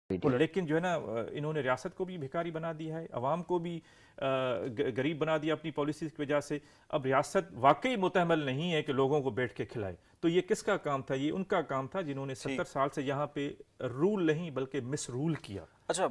لیکن جو ہے نا انہوں نے ریاست کو بھی بھکاری بنا دیا ہے، عوام کو بھی غریب بنا دیا اپنی پالیسیز کی وجہ سے۔ اب ریاست واقعی متحمل نہیں ہے کہ لوگوں کو بیٹھ کے کھلائے، تو یہ کس کا کام تھا؟ یہ ان کا کام تھا جنہوں نے 70 سال سے یہاں پہ رول نہیں بلکہ مس رول کیا۔ اچھا،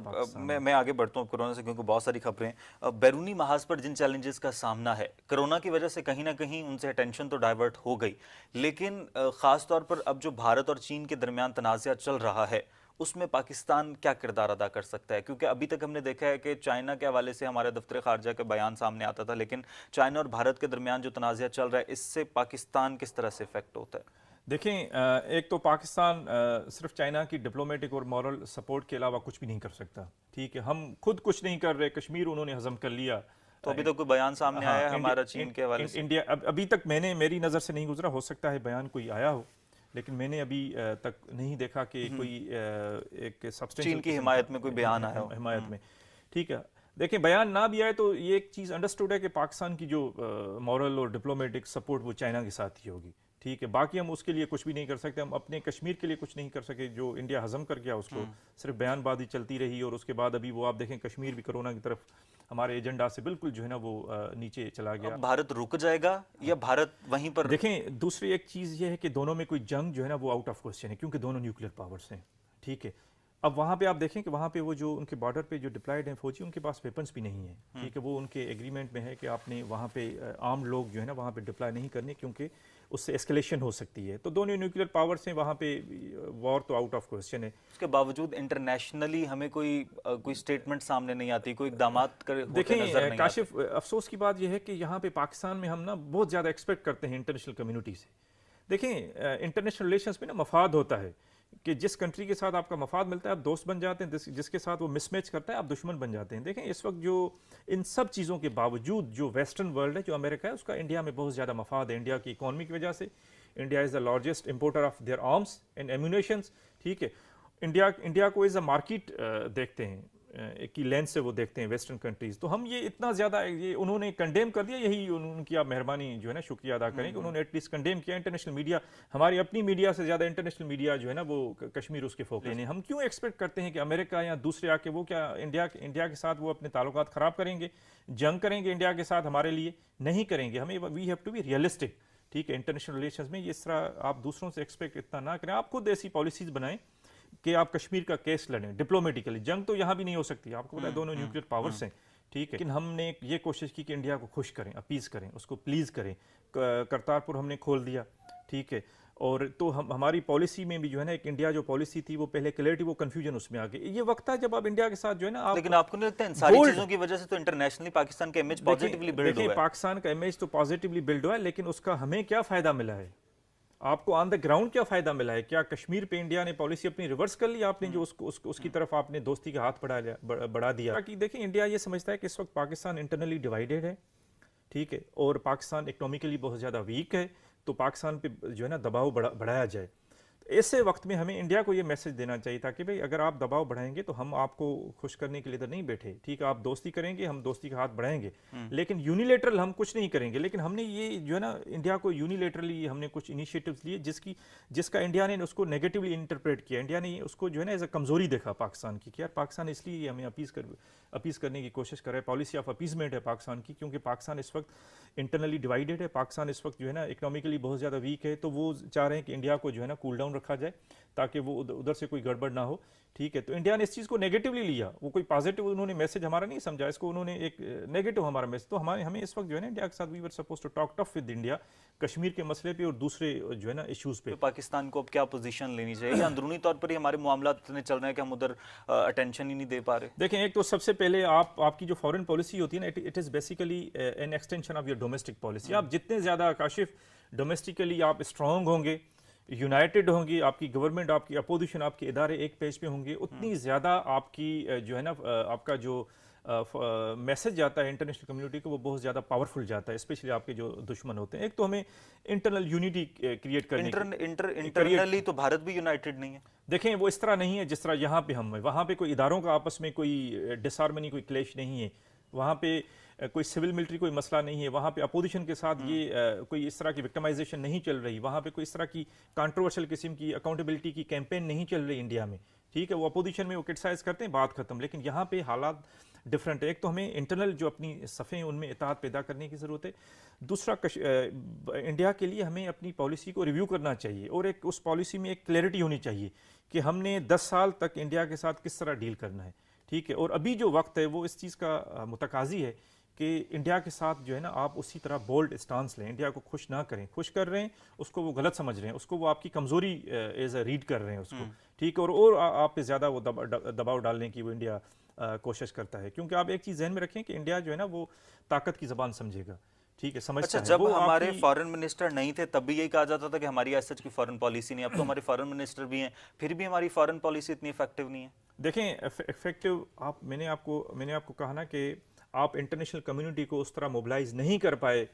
میں آگے بڑھتا ہوں کورونا سے، کیونکہ بہت ساری خبریں بیرونی محاذ پر جن چیلنجز کا سامنا ہے کرونا کی وجہ سے کہیں نہ کہیں ان سے اٹینشن تو ڈائیورٹ ہو گئی، لیکن خاص طور پر اب جو بھارت اور چین کے درمیان تنازعہ چل رہا ہے اس میں پاکستان کیا کردار ادا کر سکتا ہے؟ کیونکہ ابھی تک ہم نے دیکھا ہے کہ چائنا کے حوالے سے ہمارے دفتر خارجہ کے بیان سامنے آتا تھا، لیکن چائنا اور بھارت کے درمیان جو تنازعہ چل رہا ہے اس سے پاکستان کس طرح سے افیکٹ ہوتا ہے؟ دیکھیں، ایک تو پاکستان صرف چائنا کی ڈپلومیٹک اور مورل سپورٹ کے علاوہ کچھ بھی نہیں کر سکتا، ٹھیک ہے؟ ہم خود کچھ نہیں کر رہے، کشمیر انہوں نے ہزم کر لیا۔ تو ابھی تک کوئی بیان سامنے آیا ہے ہمارا چین کے حوالے سے؟ انڈیا ابھی تک میری نظر سے نہیں گزرا، ہو سکتا ہے بیان کوئی آیا ہو، لیکن میں نے ابھی تک نہیں دیکھا کہ کوئی ایک سبسٹینشل چین کی حمایت میں کوئی بیان آیا ہو حمایت میں، ٹھیک ہے؟ دیکھیں، بیان نہ بھی آئے تو یہ ایک چیز انڈرسٹوڈ ہے کہ پاکستان کی جو مورل اور ڈپلومیٹک سپورٹ وہ چائنا کے ساتھ ہی ہوگی، ٹھیک ہے؟ باقی ہم اس کے لیے کچھ بھی نہیں کر سکتے، ہم اپنے کشمیر کے لیے کچھ نہیں کر سکے، جو انڈیا ہضم کر گیا اس کو صرف بیان بازی چلتی رہی، اور اس کے بعد ابھی وہ آپ دیکھیں کشمیر بھی کرونا کی طرف ہمارے ایجنڈا سے بالکل جو ہے نا وہ نیچے چلا گیا۔ اب بھارت رک جائے گا یا بھارت وہیں پر؟ دیکھیں، دوسری ایک چیز یہ ہے کہ دونوں میں کوئی جنگ جو ہے نا وہ آؤٹ آف کوسچن ہے، کیونکہ دونوں نیوکلیر پاورز ہیں، ٹھیک ہے؟ اب وہاں پہ آپ دیکھیں کہ وہاں پہ وہ جو ان کے بارڈر پہ جو ڈپلائیڈ ہیں فوجی، ان کے پاس ویپنز بھی نہیں ہیں، ٹھیک ہے؟ وہ ان کے ایگریمنٹ میں ہے کہ آپ نے وہاں پہ عام لوگ جو ہے نا وہاں پہ ڈپلائی نہیں کرنے، کیونکہ اس سے اسکلیشن ہو سکتی ہے۔ تو دونوں نیوکلیر پاورز ہیں، وہاں پہ وار تو آؤٹ آف کوسچن ہے۔ اس کے باوجود انٹرنیشنلی ہمیں کوئی سٹیٹمنٹ سامنے نہیں آتی، کوئی اقدامات ہوتے نظر دیکھیں نہیں آتے۔ کاشف، افسوس کی بات یہ ہے کہ یہاں پہ پاکستان میں ہم نا بہت زیادہ ایکسپیکٹ کرتے ہیں انٹرنیشنل کمیونٹی سے۔ دیکھیں، انٹرنیشنل ریلیشنز میں نا مفاد ہوتا ہے کہ جس کنٹری کے ساتھ آپ کا مفاد ملتا ہے آپ دوست بن جاتے ہیں، جس کے ساتھ وہ مس میچ کرتا ہے آپ دشمن بن جاتے ہیں۔ دیکھیں اس وقت جو ان سب چیزوں کے باوجود جو ویسٹرن ورلڈ ہے، جو امریکہ ہے، اس کا انڈیا میں بہت زیادہ مفاد ہے، انڈیا کی اکانومی کی وجہ سے۔ India is the largest importer of their arms and ammunitions, ٹھیک ہے؟ انڈیا کو ایز اے مارکیٹ دیکھتے ہیں، ایک کی لینس سے وہ دیکھتے ہیں ویسٹرن کنٹریز۔ تو ہم یہ اتنا زیادہ یہ انہوں نے کنڈیم کر دیا، یہی ان کی آپ مہربانی جو ہے نا شکریہ ادا کریں کہ انہوں نے ایٹ لیسٹ کنڈیم کیا۔ انٹرنیشنل میڈیا، ہماری اپنی میڈیا سے زیادہ انٹرنیشنل میڈیا جو ہے نا وہ کشمیر اس کے فوکس ہیں۔ ہم کیوں ایکسپیکٹ کرتے ہیں کہ امریکہ یا دوسرے آ کے وہ کیا انڈیا کے ساتھ وہ اپنے تعلقات خراب کریں گے، جنگ کریں گے انڈیا کے ساتھ؟ ہمارے لیے نہیں کریں گے۔ ہمیں we have to be realistic, ٹھیک ہے؟ انٹرنیشنل ریلیشنز میں اس طرح آپ دوسروں سے ایکسپیکٹ اتنا نہ کریں، آپ خود ایسی پالیسیز بنائیں کہ آپ کشمیر کا کیس لڑیں ڈپلومیٹیکلی۔ جنگ تو یہاں بھی نہیں ہو سکتی، آپ کو پتا ہے دونوں نیوکلیر پاورز ہیں، ٹھیک ہے؟ لیکن ہم نے یہ کوشش کی کہ انڈیا کو خوش کریں، اپیز کریں، اس کو پلیز کریں۔ کرتارپور ہم نے کھول دیا، ٹھیک ہے؟ اور تو ہماری پالیسی میں بھی جو ہے نا ایک انڈیا جو پالیسی تھی وہ پہلے کلیئرٹی، وہ کنفیوژن اس میں آ گئی۔ یہ وقت تھا جب آپ انڈیا کے ساتھ جو ہے نا لیکن آپ کو نہیں لگتا ان ساری چیزوں کی وجہ سے تو انٹرنیشنلی پاکستان کا امیج پازیٹیولی بلڈ ہوا ہے؟ دیکھیں، پاکستان کا امیج تو پازیٹیولی بلڈ ہوا ہے، لیکن اس کا ہمیں کیا فائدہ ملا ہے؟ آپ کو آن دا گراؤنڈ کیا فائدہ ملا ہے؟ کیا کشمیر پہ انڈیا نے پالیسی اپنی ریورس کر لی؟ آپ نے جو اس کی طرف آپ نے دوستی کا ہاتھ بڑھا دیا۔ دیکھیں، انڈیا یہ سمجھتا ہے کہ اس وقت پاکستان انٹرنلی ڈیوائیڈڈ ہے، ٹھیک ہے؟ اور پاکستان اکنامکلی بہت زیادہ ویک ہے، تو پاکستان پہ جو ہے نا دباؤ بڑھایا جائے۔ ایسے وقت میں ہمیں انڈیا کو یہ میسج دینا چاہیے تھا کہ بھئی اگر آپ دباؤ بڑھائیں گے تو ہم آپ کو خوش کرنے کے لیے تو نہیں بیٹھے، ٹھیک ہے؟ آپ دوستی کریں گے، ہم دوستی کا ہاتھ بڑھائیں گے، لیکن یونیلیٹرل ہم کچھ نہیں کریں گے۔ لیکن ہم نے یہ جو ہے نا انڈیا کو یونیلیٹرلی ہم نے کچھ انیشیٹوز لیے جس کا انڈیا نے اس کو نیگیٹولی انٹرپریٹ کیا۔ انڈیا نے اس کو جو ہے نا ایز اے کمزوری دیکھا پاکستان کی، کہ یار پاکستان اس لیے ہمیں اپیز کرنے کی کوشش کر رہا ہے، پالیسی آف اپیزمنٹ ہے پاکستان کی، کیونکہ پاکستان اس وقت انٹرنلی ڈیوائیڈڈ ہے، پاکستان اس وقت جو ہے نا اکنامکلی بہت زیادہ ویک ہے، تو وہ چاہ رہے ہیں کہ انڈیا کو جو ہے نا کول ڈاؤن رکھا جائے تاکہ وہ ادھر سے کوئی گڑبڑ نہ ہو، ٹھیک ہے؟ تو انڈیا نے اس چیز کو نیگیٹولی لیا، وہ کوئی پازیٹیو انہوں نے میسج ہمارا نہیں سمجھا، اس کو انہوں نے ایک نیگیٹو ہمارا میسج۔ تو ہمیں اس وقت جو ہے نا انڈیا کے ساتھ we were supposed to talk tough with India Kashmir کے مسئلے پہ اور دوسرے جو ہے نا ایشوز پہ۔ تو پاکستان کو اب کیا پوزیشن لینی چاہیے، یا اندرونی طور پر ہی ہمارے معاملات اتنے چل رہے ہیں کہ ہم ادھر اٹینشن ہی نہیں دے پا رہے؟ دیکھیں، ایک تو سب سے پہلے آپ کی جو فارن پالیسی ہوتی ہے نا، it is basically an extension of your domestic policy. آپ جتنے زیادہ کاشف ڈومیسٹیکلی آپ اسٹرانگ ہوں گے، یونائٹڈ ہوں گی، آپ کی گورنمنٹ، آپ کی اپوزیشن، آپ کے ادارے ایک پیج پہ ہوں گے، اتنی زیادہ آپ کی جو ہے نا آپ کا جو میسج جاتا ہے انٹرنیشنل کمیونٹی کو وہ بہت زیادہ پاورفل جاتا ہے، اسپیشلی آپ کے جو دشمن ہوتے ہیں۔ ایک تو ہمیں انٹرنل یونٹی کریٹ کرنے انٹرنلی تو بھارت بھی یونائٹڈ نہیں ہے۔ دیکھیں، وہ اس طرح نہیں ہے جس طرح یہاں پہ ہم ہیں، وہاں پہ کوئی اداروں کا آپس میں کوئی ڈس ہارمنی، کوئی کلیش نہیں ہے، وہاں پہ کوئی سول ملٹری کوئی مسئلہ نہیں ہے، وہاں پہ اپوزیشن کے ساتھ یہ کوئی اس طرح کی وکٹمائزیشن نہیں چل رہی، وہاں پہ کوئی اس طرح کی کانٹروورشل قسم کی اکاؤنٹیبلٹی کی کیمپین نہیں چل رہی انڈیا میں، ٹھیک ہے. وہ اپوزیشن میں وہ کرٹیسائز کرتے ہیں، بات ختم. لیکن یہاں پہ حالات ڈفرینٹ ہے. ایک تو ہمیں انٹرنل جو اپنی صفیں ہیں ان میں اتحاد پیدا کرنے کی ضرورت ہے. دوسرا انڈیا کے لیے ہمیں اپنی پالیسی کو ریویو کرنا چاہیے، اور ایک اس پالیسی میں ایک کلیئرٹی ہونی چاہیے کہ ہم نے 10 سال تک انڈیا کے ساتھ کس طرح ڈیل کرنا ہے، ٹھیک ہے. اور ابھی جو وقت ہے وہ اس چیز کا متقاضی ہے کہ انڈیا کے ساتھ جو ہے نا آپ اسی طرح بولڈ اسٹانس لیں. انڈیا کو خوش نہ کریں، خوش کر رہے ہیں اس کو وہ غلط سمجھ رہے ہیں، اس کو وہ آپ کی کمزوری ایز اے ریڈ کر رہے ہیں اس کو، ٹھیک ہے. اور آپ پہ زیادہ وہ دباؤ ڈالنے کی وہ انڈیا کوشش کرتا ہے. کیونکہ آپ ایک چیز ذہن میں رکھیں کہ انڈیا جو ہے نا وہ طاقت کی زبان سمجھے گا، ٹھیک ہے، سمجھتا اچھا، ہے. جب وہ ہمارے فارن منسٹر نہیں تھے تب بھی یہی کہا جاتا تھا کہ ہماری ایس سچ کی فارن پالیسی نہیں. اب تو ہمارے فارن منسٹر بھی ہیں، پھر بھی ہماری فارن پالیسی اتنی افیکٹو نہیں ہے. دیکھیں افیکٹو میں نے آپ کو کہا نا کہ آپ انٹرنیشنل کمیونٹی کو اس طرح موبلائز نہیں کر پائے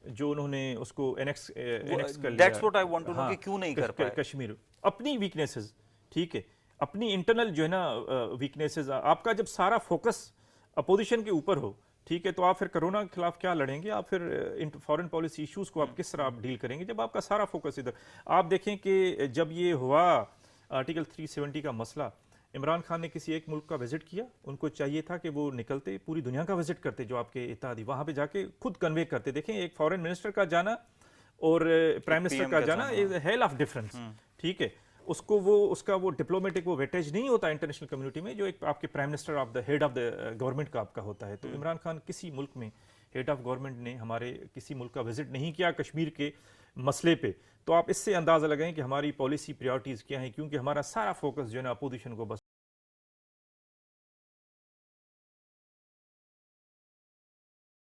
جو انہوں نے اس کو انیکس کر لیا. That's what I want to know کہ کیوں نہیں کر پائے. کشمیر اپنی ویکنیسز، ٹھیک ہے، اپنی انٹرنل جو ہے نا ویکنیسز. آپ کا جب سارا فوکس اپوزیشن کے اوپر ہو، ٹھیک ہے، تو آپ پھر کرونا کے خلاف کیا لڑیں گے؟ آپ پھر فارن پالیسی ایشوز کو آپ کس طرح آپ ڈیل کریں گے جب آپ کا سارا فوکس ادھر. آپ دیکھیں کہ جب یہ ہوا آرٹیکل 370 کا مسئلہ، عمران خان نے کسی ایک ملک کا وزٹ کیا، ان کو چاہیے تھا کہ وہ نکلتے پوری دنیا کا وزٹ کرتے، جو آپ کے اتحادی وہاں پہ جا کے خود کنوے کرتے. دیکھیں ایک فارن منسٹر کا جانا اور پرائم منسٹر کا جانا از اے ہیل آف ڈفرنس، ٹھیک ہے. اس کا وہ ڈپلومیٹک وہ ویٹیج نہیں ہوتا انٹرنیشنل کمیونٹی میں جو ایک آپ کے prime minister of the head of the government کا آپ کا ہوتا ہے. تو عمران خان کسی ملک میں ہیڈ آف گورنمنٹ نے ہمارے کسی ملک کا وزٹ نہیں کیا کشمیر کے مسئلے پہ. تو آپ اس سے اندازہ لگائیں کہ ہماری پالیسی پریورٹیز کیا ہیں، کیونکہ ہمارا سارا فوکس جو ہے نا اپوزیشن کو بس